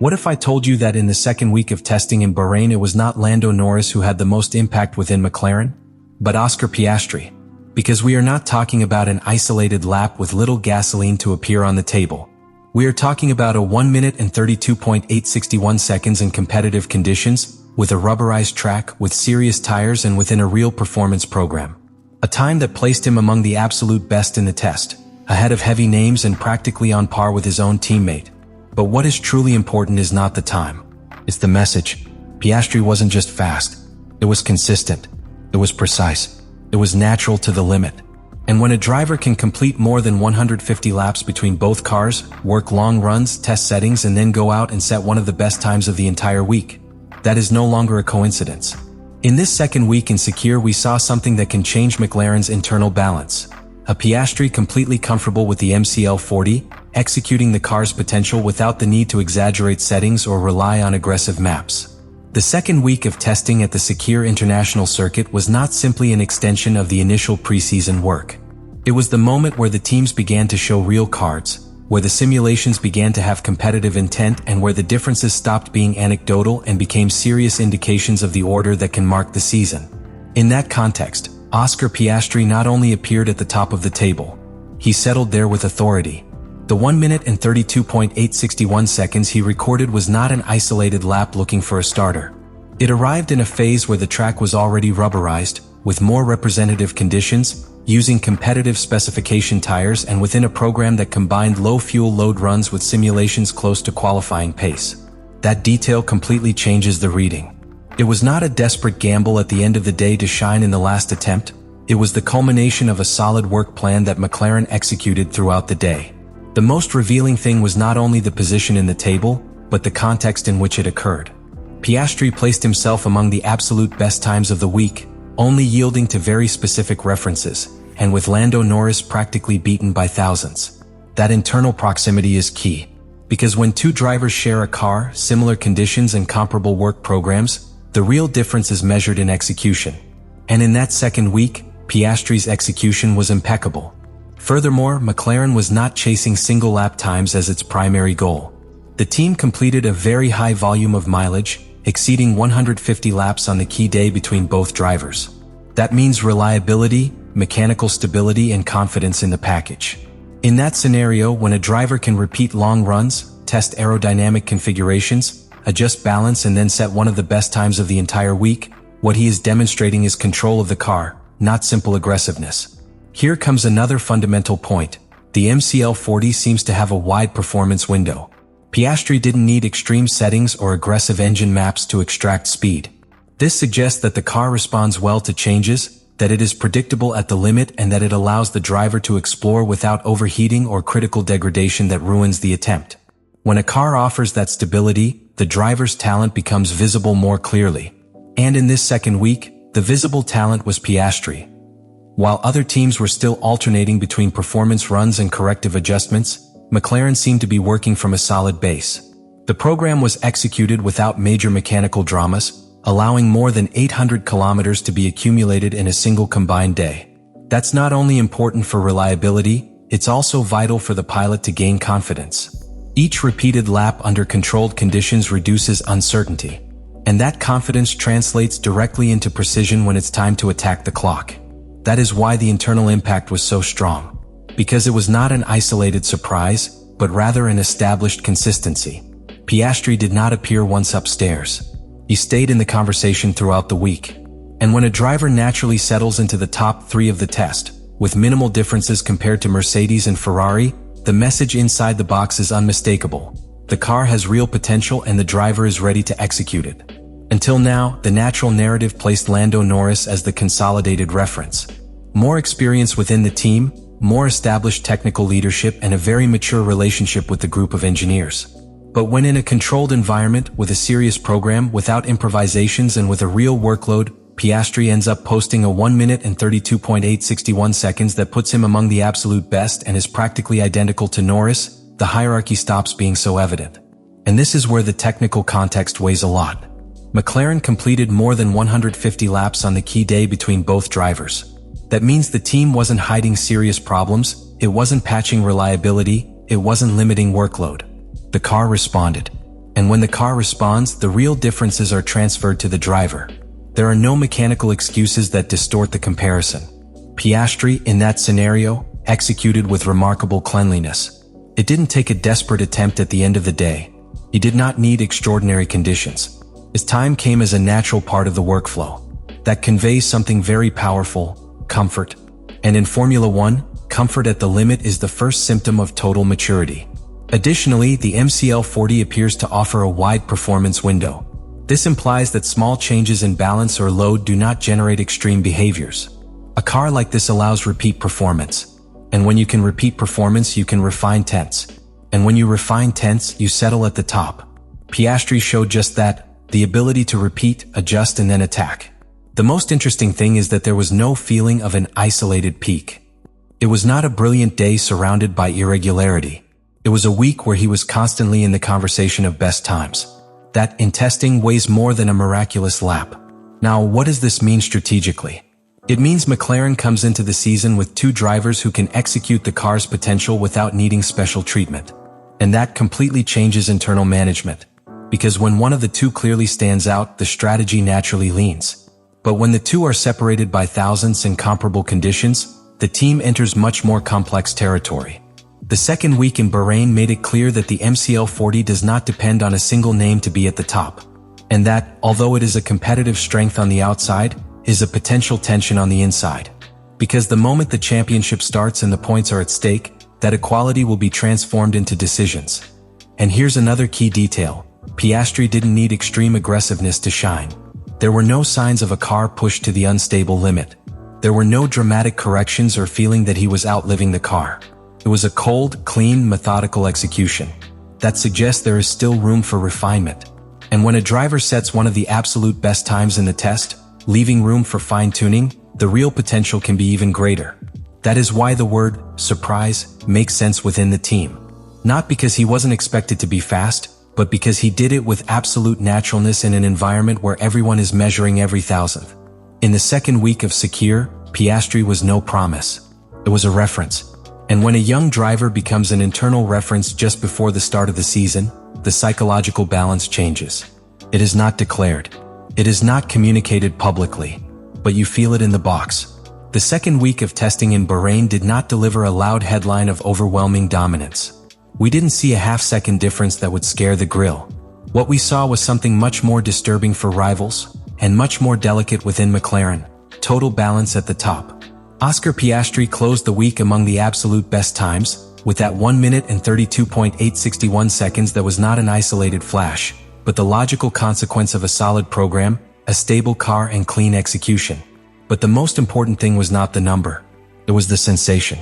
What if I told you that in the second week of testing in Bahrain it was not Lando Norris who had the most impact within McLaren, but Oscar Piastri? Because we are not talking about an isolated lap with little gasoline to appear on the table. We are talking about a 1 minute and 32.861 seconds in competitive conditions, with a rubberized track, with serious tires and within a real performance program. A time that placed him among the absolute best in the test, ahead of heavy names and practically on par with his own teammate. But what is truly important is not the time. It's the message. Piastri wasn't just fast. It was consistent. It was precise. It was natural to the limit. And when a driver can complete more than 150 laps between both cars, work long runs, test settings, and then go out and set one of the best times of the entire week, that is no longer a coincidence. In this second week in Sakhir, we saw something that can change McLaren's internal balance. A Piastri completely comfortable with the MCL40, executing the car's potential without the need to exaggerate settings or rely on aggressive maps. The second week of testing at the Sakhir International Circuit was not simply an extension of the initial preseason work. It was the moment where the teams began to show real cards, where the simulations began to have competitive intent, and where the differences stopped being anecdotal and became serious indications of the order that can mark the season. In that context, Oscar Piastri not only appeared at the top of the table, he settled there with authority. The 1 minute and 32.861 seconds he recorded was not an isolated lap looking for a starter. It arrived in a phase where the track was already rubberized, with more representative conditions, using competitive specification tires, and within a program that combined low fuel load runs with simulations close to qualifying pace. That detail completely changes the reading. It was not a desperate gamble at the end of the day to shine in the last attempt. It was the culmination of a solid work plan that McLaren executed throughout the day. The most revealing thing was not only the position in the table, but the context in which it occurred. Piastri placed himself among the absolute best times of the week, only yielding to very specific references, and with Lando Norris practically beaten by thousands. That internal proximity is key, because when two drivers share a car, similar conditions and comparable work programs, the real difference is measured in execution. And in that second week, Piastri's execution was impeccable. Furthermore, McLaren was not chasing single lap times as its primary goal. The team completed a very high volume of mileage, exceeding 150 laps on the key day between both drivers. That means reliability, mechanical stability, and confidence in the package. In that scenario, when a driver can repeat long runs, test aerodynamic configurations, adjust balance, and then set one of the best times of the entire week, what he is demonstrating is control of the car, not simple aggressiveness. Here comes another fundamental point. The MCL40 seems to have a wide performance window. Piastri didn't need extreme settings or aggressive engine maps to extract speed. This suggests that the car responds well to changes, that it is predictable at the limit, and that it allows the driver to explore without overheating or critical degradation that ruins the attempt. When a car offers that stability, the driver's talent becomes visible more clearly. And in this second week, the visible talent was Piastri. While other teams were still alternating between performance runs and corrective adjustments, McLaren seemed to be working from a solid base. The program was executed without major mechanical dramas, allowing more than 800 kilometers to be accumulated in a single combined day. That's not only important for reliability, it's also vital for the pilot to gain confidence. Each repeated lap under controlled conditions reduces uncertainty, and that confidence translates directly into precision when it's time to attack the clock. That is why the internal impact was so strong, because it was not an isolated surprise, but rather an established consistency. Piastri did not appear once upstairs. He stayed in the conversation throughout the week. And when a driver naturally settles into the top three of the test, with minimal differences compared to Mercedes and Ferrari, the message inside the box is unmistakable. The car has real potential and the driver is ready to execute it. Until now, the natural narrative placed Lando Norris as the consolidated reference. More experience within the team, more established technical leadership, and a very mature relationship with the group of engineers. But when in a controlled environment, with a serious program, without improvisations, and with a real workload, Piastri ends up posting a 1 minute and 32.861 seconds that puts him among the absolute best and is practically identical to Norris. The hierarchy stops being so evident. And this is where the technical context weighs a lot. McLaren completed more than 150 laps on the key day between both drivers. That means the team wasn't hiding serious problems, it wasn't patching reliability, it wasn't limiting workload. The car responded. And when the car responds, the real differences are transferred to the driver. There are no mechanical excuses that distort the comparison. Piastri, in that scenario, executed with remarkable cleanliness. It didn't take a desperate attempt at the end of the day. He did not need extraordinary conditions. His time came as a natural part of the workflow. That conveys something very powerful: comfort. And in Formula One, comfort at the limit is the first symptom of total maturity. Additionally, the MCL40 appears to offer a wide performance window. This implies that small changes in balance or load do not generate extreme behaviors. A car like this allows repeat performance. And when you can repeat performance, you can refine tense. And when you refine tense, you settle at the top. Piastri showed just that, the ability to repeat, adjust, and then attack. The most interesting thing is that there was no feeling of an isolated peak. It was not a brilliant day surrounded by irregularity. It was a week where he was constantly in the conversation of best times. That, in testing, weighs more than a miraculous lap. Now, what does this mean strategically? It means McLaren comes into the season with two drivers who can execute the car's potential without needing special treatment. And that completely changes internal management. Because when one of the two clearly stands out, the strategy naturally leans. But when the two are separated by thousandths in comparable conditions, the team enters much more complex territory. The second week in Bahrain made it clear that the MCL40 does not depend on a single name to be at the top. And that, although it is a competitive strength on the outside, is a potential tension on the inside. Because the moment the championship starts and the points are at stake, that equality will be transformed into decisions. And here's another key detail: Piastri didn't need extreme aggressiveness to shine. There were no signs of a car pushed to the unstable limit. There were no dramatic corrections or feeling that he was outliving the car. It was a cold, clean, methodical execution. That suggests there is still room for refinement. And when a driver sets one of the absolute best times in the test, leaving room for fine-tuning, the real potential can be even greater. That is why the word surprise makes sense within the team. Not because he wasn't expected to be fast, but because he did it with absolute naturalness in an environment where everyone is measuring every thousandth. In the second week of Sakhir, Piastri was no promise. It was a reference. And when a young driver becomes an internal reference just before the start of the season, the psychological balance changes. It is not declared. It is not communicated publicly, but you feel it in the box. The second week of testing in Bahrain did not deliver a loud headline of overwhelming dominance. We didn't see a half-second difference that would scare the grill. What we saw was something much more disturbing for rivals, and much more delicate within McLaren: total balance at the top. Oscar Piastri closed the week among the absolute best times, with that 1 minute and 32.861 seconds that was not an isolated flash, but the logical consequence of a solid program, a stable car, and clean execution. But the most important thing was not the number. It was the sensation.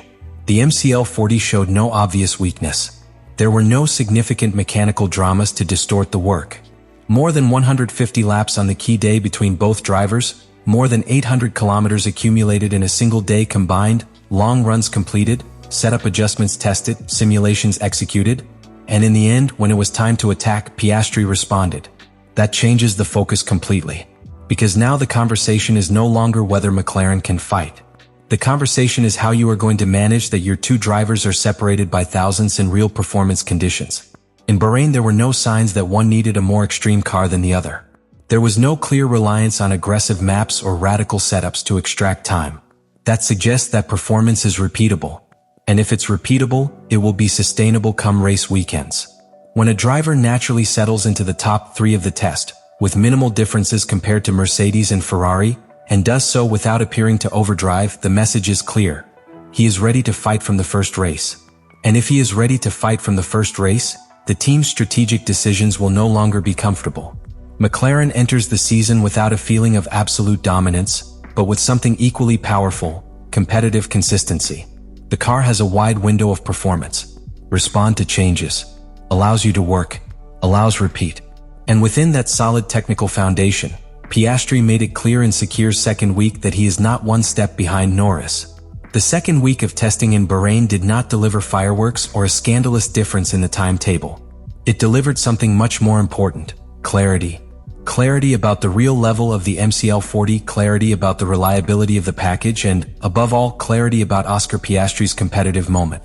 The MCL40 showed no obvious weakness. There were no significant mechanical dramas to distort the work. More than 150 laps on the key day between both drivers, more than 800 kilometers accumulated in a single day combined, long runs completed, setup adjustments tested, simulations executed, and in the end, when it was time to attack, Piastri responded. That changes the focus completely. Because now the conversation is no longer whether McLaren can fight. The conversation is how you are going to manage that your two drivers are separated by thousandths in real performance conditions. In Bahrain, there were no signs that one needed a more extreme car than the other. There was no clear reliance on aggressive maps or radical setups to extract time. That suggests that performance is repeatable. And if it's repeatable, it will be sustainable come race weekends. When a driver naturally settles into the top 3 of the test, with minimal differences compared to Mercedes and Ferrari, and does so without appearing to overdrive, the message is clear. He is ready to fight from the first race. And if he is ready to fight from the first race, the team's strategic decisions will no longer be comfortable. McLaren enters the season without a feeling of absolute dominance, but with something equally powerful: competitive consistency. The car has a wide window of performance. Respond to changes. Allows you to work. Allows repeat. And within that solid technical foundation, Piastri made it clear in Sakhir's second week that he is not one step behind Norris. The second week of testing in Bahrain did not deliver fireworks or a scandalous difference in the timetable. It delivered something much more important: clarity. Clarity about the real level of the MCL40, clarity about the reliability of the package, and, above all, clarity about Oscar Piastri's competitive moment.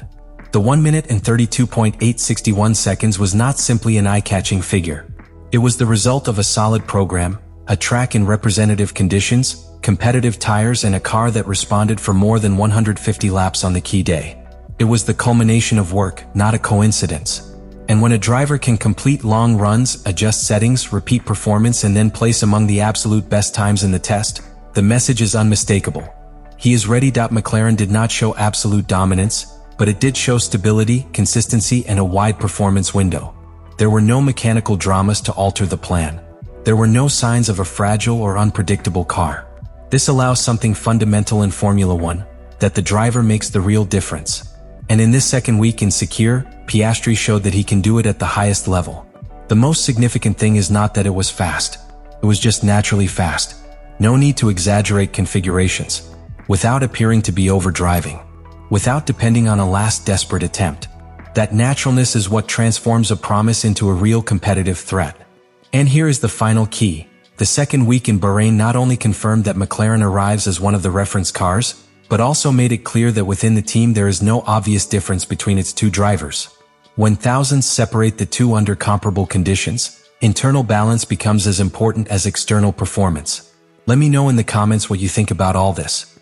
The 1 minute and 32.861 seconds was not simply an eye-catching figure. It was the result of a solid program, a track in representative conditions, competitive tires, and a car that responded for more than 150 laps on the key day. It was the culmination of work, not a coincidence. And when a driver can complete long runs, adjust settings, repeat performance, and then place among the absolute best times in the test, the message is unmistakable. He is ready. McLaren did not show absolute dominance, but it did show stability, consistency, and a wide performance window. There were no mechanical dramas to alter the plan. There were no signs of a fragile or unpredictable car. This allows something fundamental in Formula One, that the driver makes the real difference. And in this second week in Sakhir, Piastri showed that he can do it at the highest level. The most significant thing is not that it was fast. It was just naturally fast. No need to exaggerate configurations. Without appearing to be overdriving. Without depending on a last desperate attempt. That naturalness is what transforms a promise into a real competitive threat. And here is the final key. The second week in Bahrain not only confirmed that McLaren arrives as one of the reference cars, but also made it clear that within the team there is no obvious difference between its two drivers. When thousands separate the two under comparable conditions, internal balance becomes as important as external performance. Let me know in the comments what you think about all this.